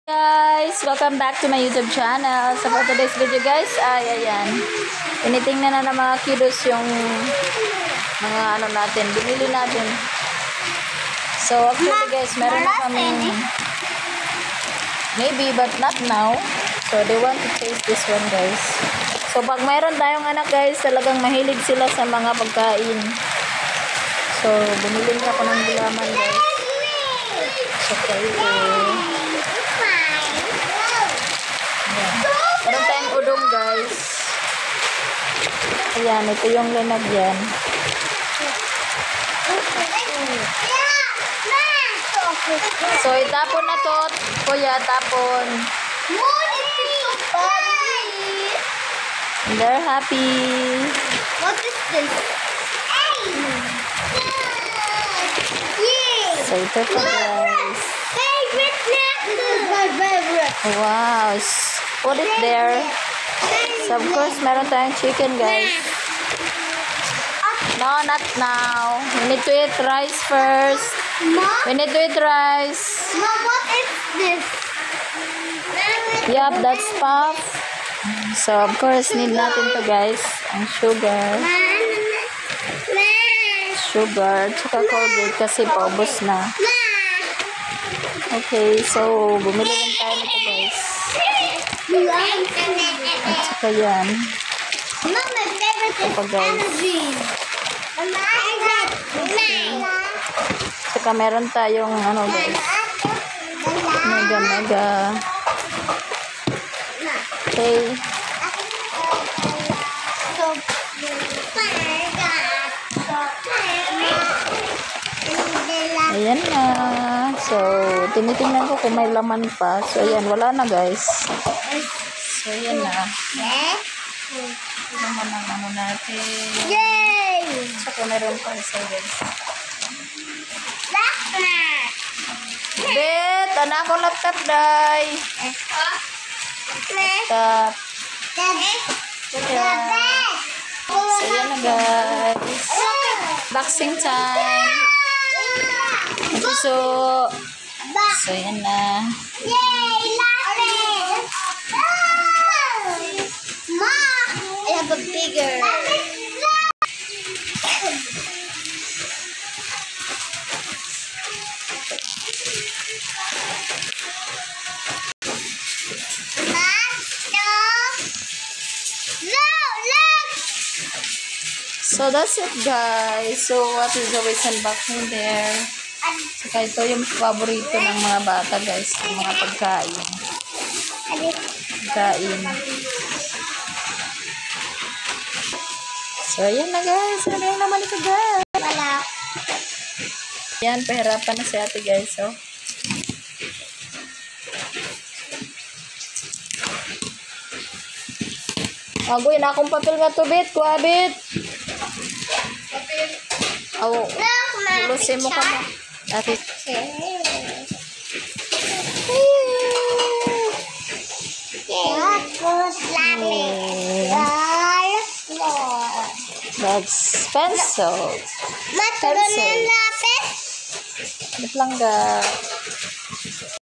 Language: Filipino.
Guys, welcome back to my YouTube channel. So for today's video guys, ayan. Tinitingnan na ng mga kiddos yung mga natin, binili natin. So actually guys, meron na kami maybe but not now. So they want to taste this one guys. So pag mayroon tayong anak guys, talagang mahilig sila sa mga pagkain. So bumili na ako ng gulaman guys. So meron tayong udong guys. Ayan, ito yung linagyan. So itapon na to, kuya, tapon. And they're happy. What is this? So ito po guys. Favorite snack. This is my favorite. Wow. Put it there. So of course, meron tayong chicken guys. No, not now. We need to eat rice first. Mom? We need to eat rice. Mom, what is this? Yup, that's puff. So of course, need natin to guys. Ang sugar. Sugar. Tsaka Colgate kasi paubos na. Okay, so bumili lang tayo nito guys. At saka yan. Mom, my favorite is energy. Saka meron tayong ano guys. Mega. Okay. Ayan na. So, tinitingnan ko kung may laman pa. So, ayan. Wala na guys. So, ayan na. Ito naman ang ano natin. Yay! Saka meron pa isa guys. Laptop! Bet! Anak ko laptop, day. Laptop. So, ayan na guys. Boxing time. So, ayan na. Yay! Laptop! Mom! I have a bigger. So, that's it guys. So, what is always unboxing there? Saka ito yung paborito ng mga bata guys. Yung mga pagkain. So, ayan na guys. Ano yung naman ito guys? Wala. Yan, pahirapan na si ate guys. So, agoy na akong papel nga to, Bet. Kuabit. Oh, lusin mo ka mo. Ate. That's pencil. Matulog na yung lapis. Wait lang ga.